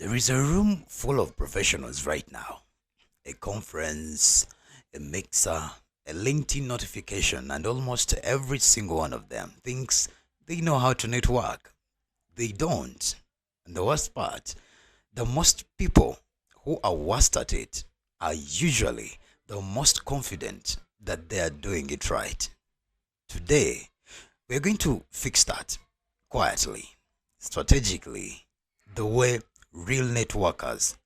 There is a room full of professionals right now. A conference, a mixer, a LinkedIn notification, and almost every single one of them thinks they know how to network. They don't. And the worst part, the most people who are worst at it are usually the most confident that they are doing it right. Today, we're going to fix that quietly, strategically, the way real networkers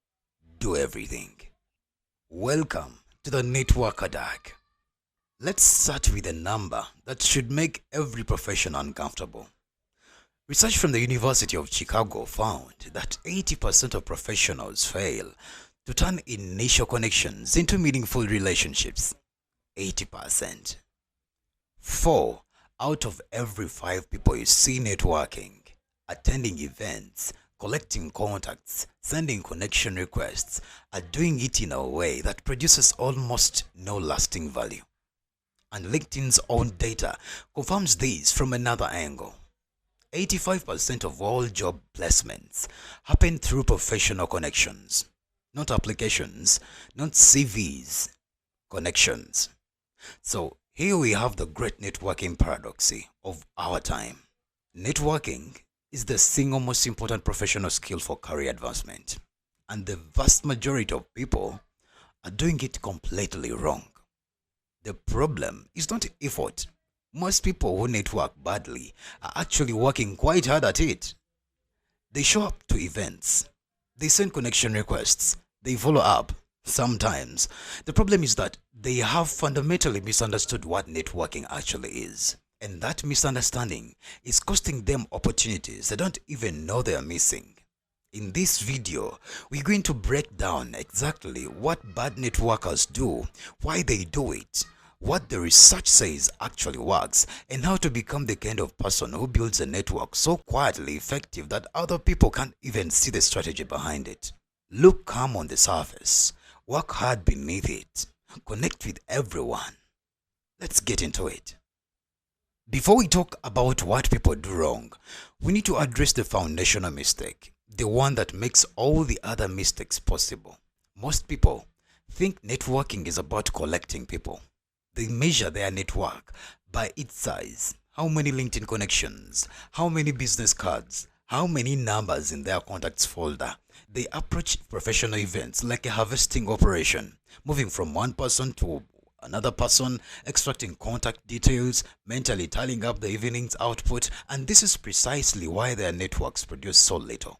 do everything. Welcome to the Networker Dark. Let's start with a number that should make every profession uncomfortable. Research from the University of Chicago found that 80% of professionals fail to turn initial connections into meaningful relationships. 80%. 4 out of every 5 people you see networking, attending events, collecting contacts, sending connection requests, are doing it in a way that produces almost no lasting value. And LinkedIn's own data confirms this from another angle. 85% of all job placements happen through professional connections, not applications, not CVs, connections. So here we have the great networking paradox of our time. Networking is the single most important professional skill for career advancement, and the vast majority of people are doing it completely wrong. The problem is not effort. Most people who network badly are actually working quite hard at it. They show up to events, they send connection requests, they follow up. Sometimes the problem is that they have fundamentally misunderstood what networking actually is. And that misunderstanding is costing them opportunities they don't even know they are missing. In this video, we're going to break down exactly what bad networkers do, why they do it, what the research says actually works, and how to become the kind of person who builds a network so quietly effective that other people can't even see the strategy behind it. Look calm on the surface, work hard beneath it, connect with everyone. Let's get into it. Before we talk about what people do wrong, we need to address the foundational mistake, the one that makes all the other mistakes possible. Most people think networking is about collecting people. They measure their network by its size, how many LinkedIn connections, how many business cards, how many numbers in their contacts folder. They approach professional events like a harvesting operation, moving from one person to another person, extracting contact details, mentally tallying up the evening's output, and this is precisely why their networks produce so little.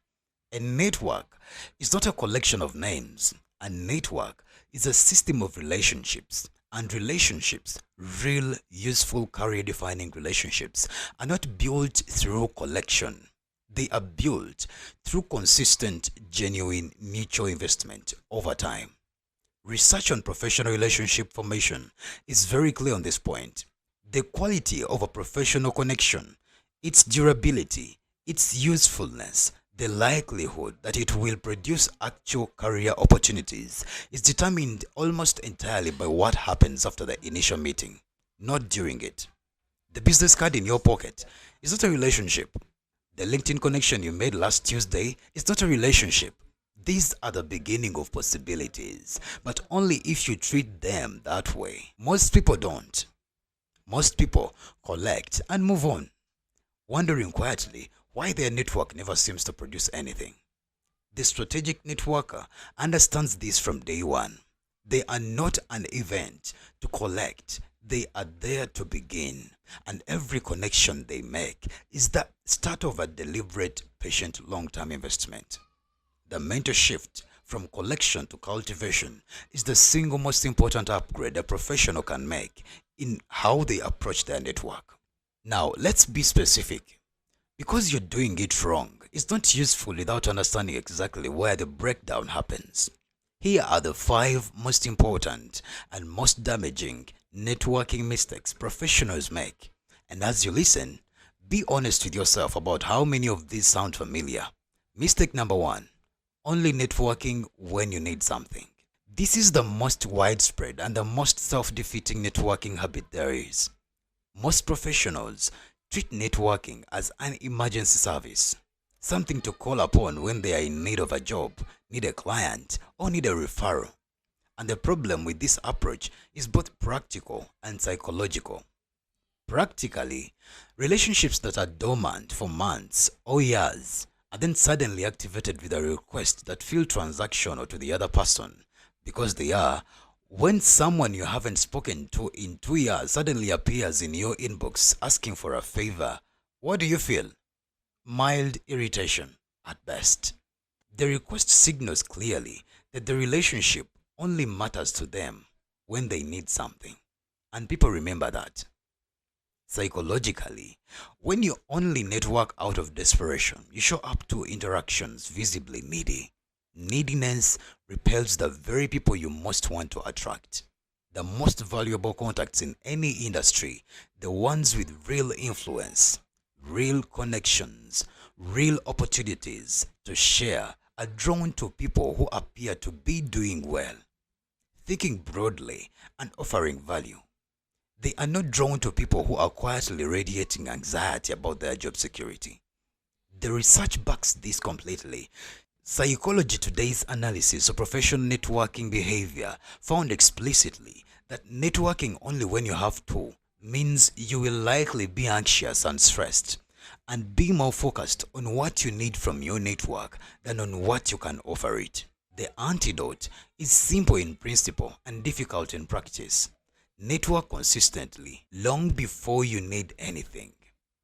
A network is not a collection of names. A network is a system of relationships, and relationships, real, useful, career-defining relationships, are not built through collection. They are built through consistent, genuine, mutual investment over time. Research on professional relationship formation is very clear on this point. The quality of a professional connection, its durability, its usefulness, the likelihood that it will produce actual career opportunities is determined almost entirely by what happens after the initial meeting, not during it. The business card in your pocket is not a relationship. The LinkedIn connection you made last Tuesday is not a relationship. These are the beginning of possibilities, but only if you treat them that way. Most people don't. Most people collect and move on, wondering quietly why their network never seems to produce anything. The strategic networker understands this from day one. They are not an event to collect, they are there to begin. And every connection they make is the start of a deliberate, patient, long-term investment. The mental shift from collection to cultivation is the single most important upgrade a professional can make in how they approach their network. Now, let's be specific. Because you're doing it wrong, it's not useful without understanding exactly where the breakdown happens. Here are the 5 most important and most damaging networking mistakes professionals make. And as you listen, be honest with yourself about how many of these sound familiar. Mistake number 1. Only networking when you need something. This is the most widespread and the most self-defeating networking habit there is. Most professionals treat networking as an emergency service. something to call upon when they are in need of a job, need a client, or need a referral. And the problem with this approach is both practical and psychological. Practically, relationships that are dormant for months or years are then suddenly activated with a request that feel transactional to the other person because they are. When someone you haven't spoken to in 2 years suddenly appears in your inbox asking for a favor, what do you feel? Mild irritation at best. The request signals clearly that the relationship only matters to them when they need something. And people remember that. Psychologically, when you only network out of desperation, you show up to interactions visibly needy. Neediness repels the very people you most want to attract. The most valuable contacts in any industry, the ones with real influence, real connections, real opportunities to share, are drawn to people who appear to be doing well, thinking broadly, and offering value. They are not drawn to people who are quietly radiating anxiety about their job security. The research backs this completely. Psychology Today's analysis of professional networking behavior found explicitly that networking only when you have to means you will likely be anxious and stressed, and be more focused on what you need from your network than on what you can offer it. The antidote is simple in principle and difficult in practice. Network consistently long before you need anything.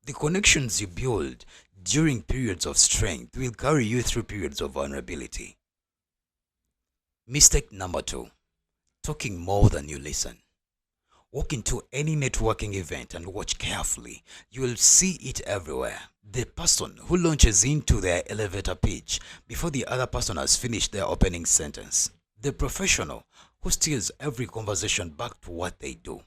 The connections you build during periods of strength will carry you through periods of vulnerability. Mistake number 2: talking more than you listen. Walk into any networking event and watch carefully. You will see it everywhere. The person who launches into their elevator pitch before the other person has finished their opening sentence. The professional who steers every conversation back to what they do,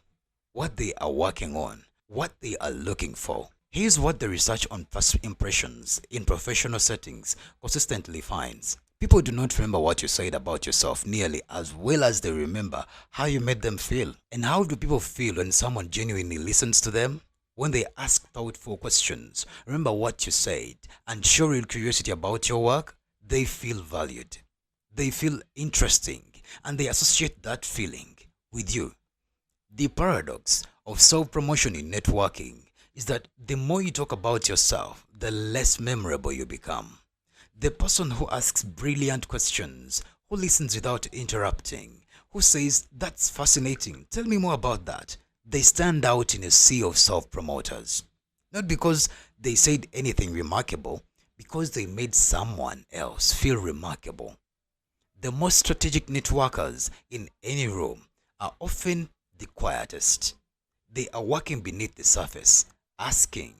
what they are working on, what they are looking for. Here's what the research on first impressions in professional settings consistently finds. People do not remember what you said about yourself nearly as well as they remember how you made them feel. And how do people feel when someone genuinely listens to them? When they ask thoughtful questions, remember what you said, and show real curiosity about your work, they feel valued. They feel interesting, and they associate that feeling with you. The paradox of self-promotion in networking is that the more you talk about yourself, the less memorable you become. The person who asks brilliant questions, who listens without interrupting, who says, "That's fascinating, tell me more about that," they stand out in a sea of self-promoters. Not because they said anything remarkable, because they made someone else feel remarkable. The most strategic networkers in any room are often the quietest. They are working beneath the surface, asking,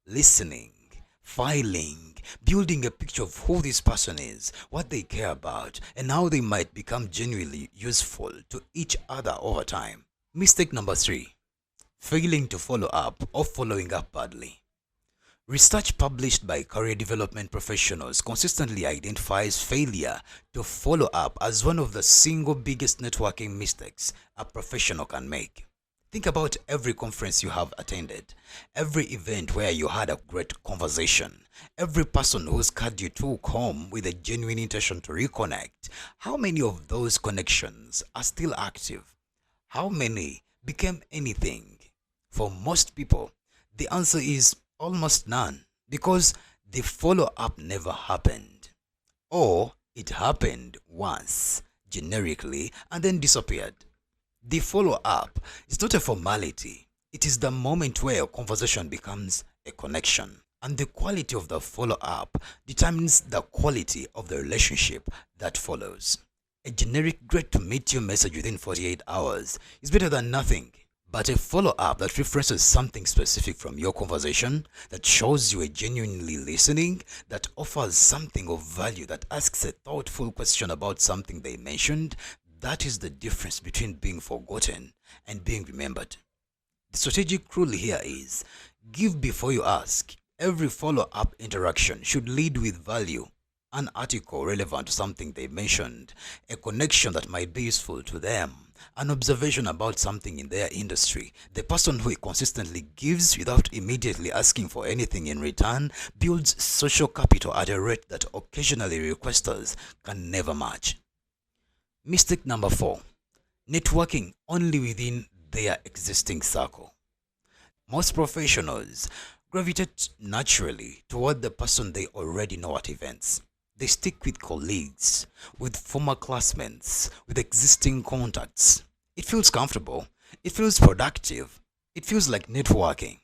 listening, filing, building a picture of who this person is, what they care about, and how they might become genuinely useful to each other over time. Mistake number 3: failing to follow up or following up badly. Research published by career development professionals consistently identifies failure to follow up as one of the single biggest networking mistakes a professional can make. Think about every conference you have attended, every event where you had a great conversation, every person whose card you took home with a genuine intention to reconnect. How many of those connections are still active? How many became anything? For most people, the answer is almost none, because the follow-up never happened. Or it happened once, generically, and then disappeared. The follow-up is not a formality. It is the moment where a conversation becomes a connection. And the quality of the follow-up determines the quality of the relationship that follows. A generic "great to meet you" message within 48 hours is better than nothing. But a follow-up that references something specific from your conversation, that shows you are genuinely listening, that offers something of value, that asks a thoughtful question about something they mentioned, that is the difference between being forgotten and being remembered. The strategic rule here is give before you ask. Every follow-up interaction should lead with value. an article relevant to something they mentioned, a connection that might be useful to them, an observation about something in their industry. The person who consistently gives without immediately asking for anything in return builds social capital at a rate that occasionally requesters can never match. Mistake number 4. Networking only within their existing circle. Most professionals gravitate naturally toward the person they already know at events. They stick with colleagues, with former classmates, with existing contacts. It feels comfortable, it feels productive, it feels like networking.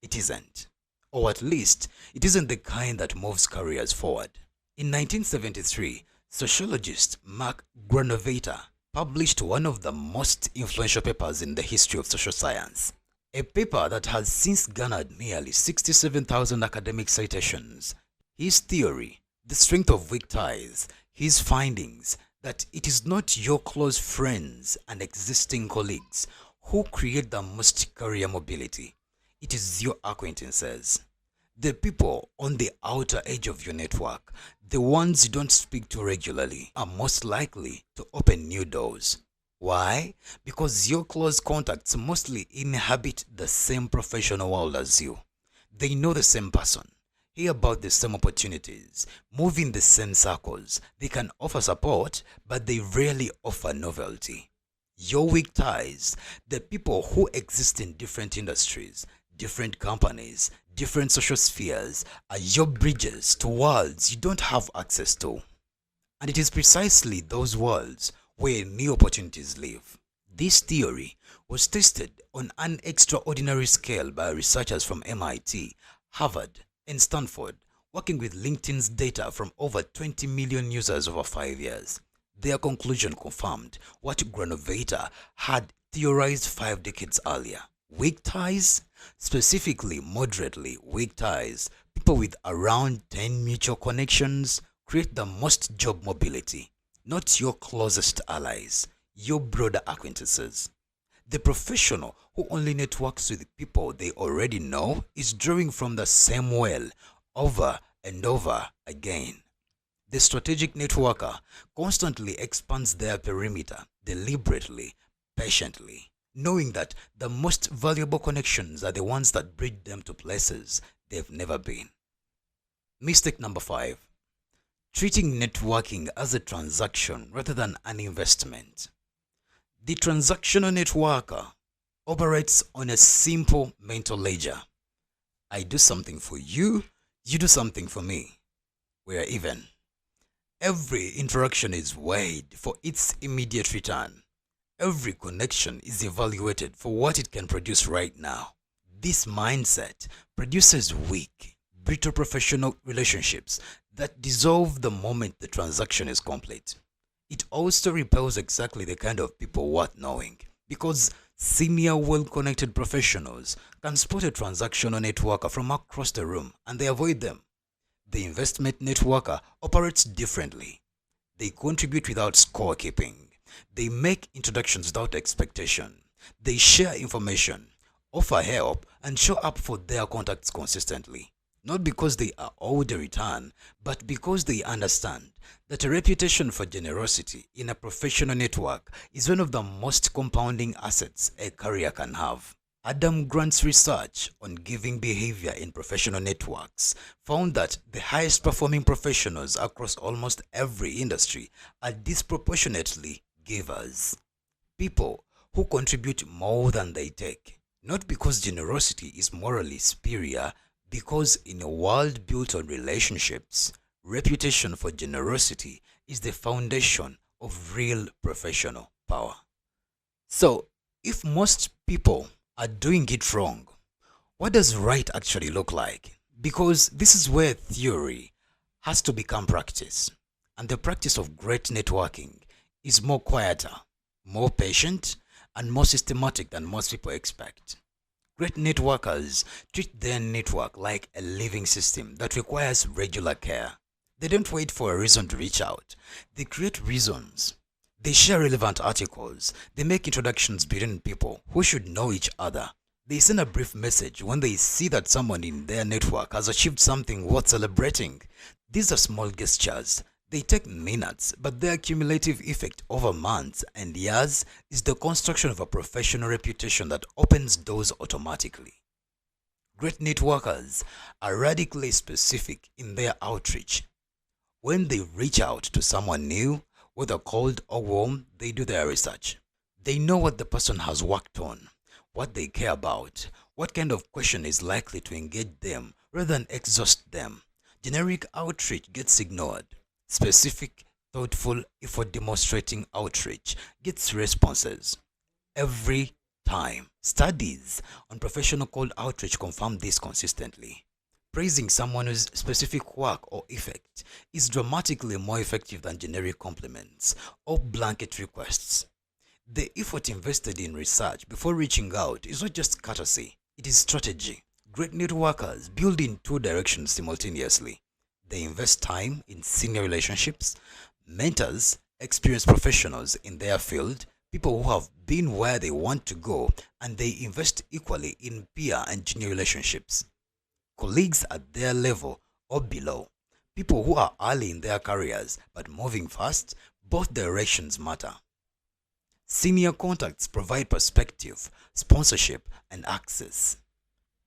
It isn't. Or at least, it isn't the kind that moves careers forward. In 1973, sociologist Mark Granovetter published one of the most influential papers in the history of social science. A paper that has since garnered nearly 67,000 academic citations. His theory, the strength of weak ties, his findings that it is not your close friends and existing colleagues who create the most career mobility. It is your acquaintances. The people on the outer edge of your network, the ones you don't speak to regularly, are most likely to open new doors. Why? Because your close contacts mostly inhabit the same professional world as you. They know the same person, hear about the same opportunities, move in the same circles. They can offer support, but they rarely offer novelty. Your weak ties, the people who exist in different industries, different companies, different social spheres, are your bridges to worlds you don't have access to. And it is precisely those worlds where new opportunities live. This theory was tested on an extraordinary scale by researchers from MIT, Harvard, and Stanford, working with LinkedIn's data from over 20 million users over 5 years. Their conclusion confirmed what Granovetter had theorized 5 decades earlier. Weak ties, specifically moderately weak ties, people with around 10 mutual connections, create the most job mobility. Not your closest allies, your broader acquaintances. The professional who only networks with people they already know is drawing from the same well over and over again. The strategic networker constantly expands their perimeter deliberately, patiently, knowing that the most valuable connections are the ones that bring them to places they've never been. Mistake number 5. Treating networking as a transaction rather than an investment. The transactional networker operates on a simple mental ledger. I do something for you, you do something for me. We are even. Every interaction is weighed for its immediate return. Every connection is evaluated for what it can produce right now. This mindset produces weak, brittle professional relationships that dissolve the moment the transaction is complete. It also repels exactly the kind of people worth knowing, because senior well-connected professionals can spot a transactional networker from across the room and they avoid them. The investment networker operates differently. They contribute without scorekeeping. They make introductions without expectation. They share information, offer help, and show up for their contacts consistently. Not because they are owed a return, but because they understand that a reputation for generosity in a professional network is one of the most compounding assets a career can have. Adam Grant's research on giving behavior in professional networks found that the highest performing professionals across almost every industry are disproportionately givers. People who contribute more than they take, not because generosity is morally superior, because in a world built on relationships, reputation for generosity is the foundation of real professional power. So, if most people are doing it wrong, what does right actually look like? Because this is where theory has to become practice. And the practice of great networking is more quieter, more patient, and more systematic than most people expect. Great networkers treat their network like a living system that requires regular care. They don't wait for a reason to reach out. They create reasons. They share relevant articles. They make introductions between people who should know each other. They send a brief message when they see that someone in their network has achieved something worth celebrating. These are small gestures. They take minutes, but their cumulative effect over months and years is the construction of a professional reputation that opens doors automatically. Great networkers are radically specific in their outreach. When they reach out to someone new, whether cold or warm, they do their research. They know what the person has worked on, what they care about, what kind of question is likely to engage them rather than exhaust them. Generic outreach gets ignored. Specific, thoughtful, effort demonstrating outreach gets responses every time. Studies on professional cold outreach confirm this consistently. Praising someone's specific work or effect is dramatically more effective than generic compliments or blanket requests. The effort invested in research before reaching out is not just courtesy, it is strategy. Great networkers build in two directions simultaneously. They invest time in senior relationships, mentors, experienced professionals in their field, people who have been where they want to go, and they invest equally in peer and junior relationships. Colleagues at their level or below, people who are early in their careers but moving fast, both directions matter. Senior contacts provide perspective, sponsorship, and access.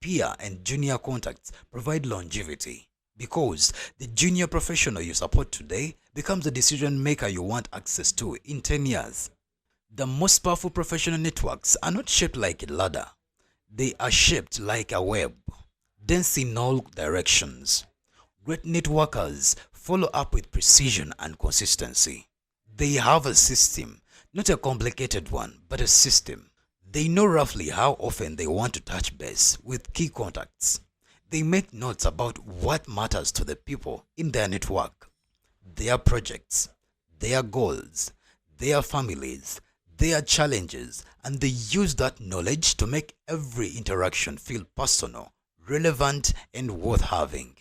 Peer and junior contacts provide longevity because the junior professional you support today becomes the decision maker you want access to in 10 years. The most powerful professional networks are not shaped like a ladder, they are shaped like a web, dense in all directions. Great networkers follow up with precision and consistency. They have a system, not a complicated one, but a system. They know roughly how often they want to touch base with key contacts. They make notes about what matters to the people in their network, their projects, their goals, their families, their challenges, and they use that knowledge to make every interaction feel personal, relevant, and worth having.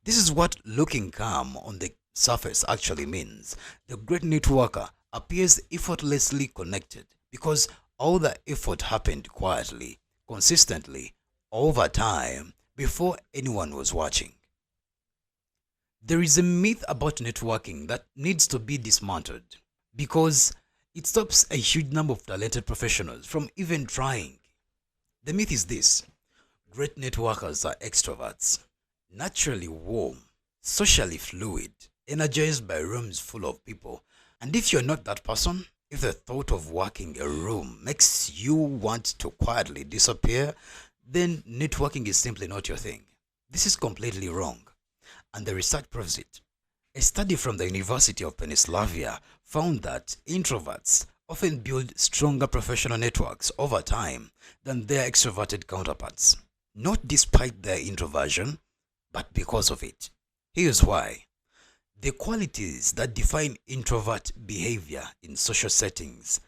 This is what looking calm on the surface actually means. The great networker appears effortlessly connected because all the effort happened quietly, consistently, over time, before anyone was watching. There is a myth about networking that needs to be dismantled because it stops a huge number of talented professionals from even trying. The myth is this: great networkers are extroverts, naturally warm, socially fluid, energized by rooms full of people. And if you're not that person, if the thought of working a room makes you want to quietly disappear, then networking is simply not your thing. This is completely wrong, and the research proves it. A study from the University of Pennsylvania found that introverts often build stronger professional networks over time than their extroverted counterparts, not despite their introversion, but because of it. Here's why. The qualities that define introvert behavior in social settings: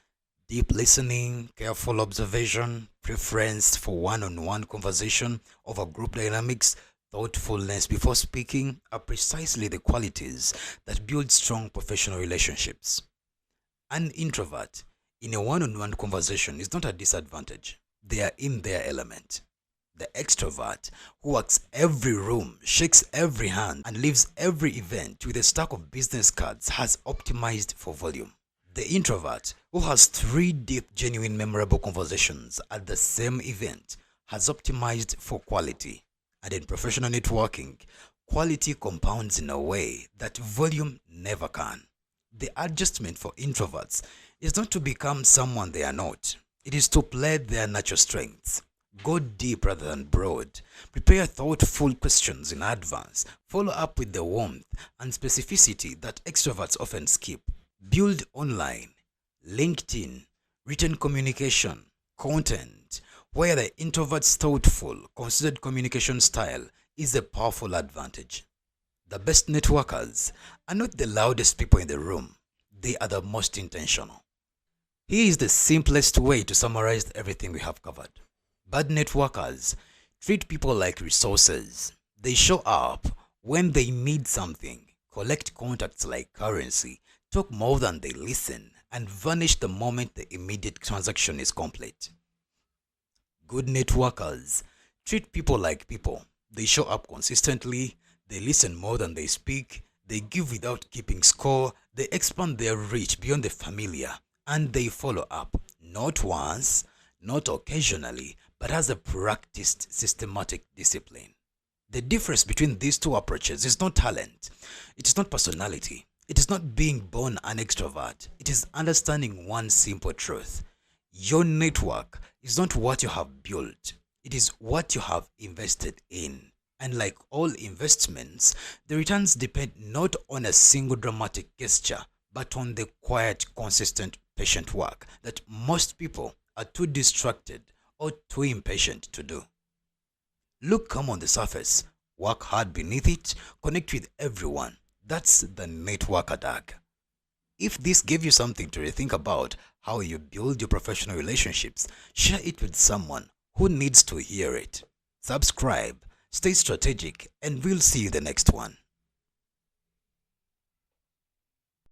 deep listening, careful observation, preference for one-on-one conversation over group dynamics, thoughtfulness before speaking, are precisely the qualities that build strong professional relationships. An introvert in a one-on-one conversation is not a disadvantage. They are in their element. The extrovert who works every room, shakes every hand, and leaves every event with a stack of business cards has optimized for volume. The introvert who has three deep, genuine, memorable conversations at the same event has optimized for quality. And in professional networking, quality compounds in a way that volume never can. The adjustment for introverts is not to become someone they are not. It is to play their natural strengths. Go deep rather than broad. Prepare thoughtful questions in advance. Follow up with the warmth and specificity that extroverts often skip. Build online, LinkedIn, written communication, content, where the introvert's thoughtful, considered communication style is a powerful advantage. The best networkers are not the loudest people in the room. They are the most intentional. Here is the simplest way to summarize everything we have covered. Bad networkers treat people like resources. They show up when they need something, collect contacts like currency, talk more than they listen, and vanish the moment the immediate transaction is complete. Good networkers treat people like people. They show up consistently, They listen more than they speak, they give without keeping score, they expand their reach beyond the familiar, and they follow up, not once, not occasionally, but as a practiced systematic discipline. The difference between these two approaches is not talent, it is not personality, it is not being born an extrovert, it is understanding one simple truth. Your network is not what you have built, it is what you have invested in. And like all investments, the returns depend not on a single dramatic gesture, but on the quiet, consistent, patient work that most people are too distracted or too impatient to do. Look calm on the surface, work hard beneath it, connect with everyone. That's the network attack. If this gave you something to rethink about how you build your professional relationships, share it with someone who needs to hear it. Subscribe, stay strategic, and we'll see you the next one.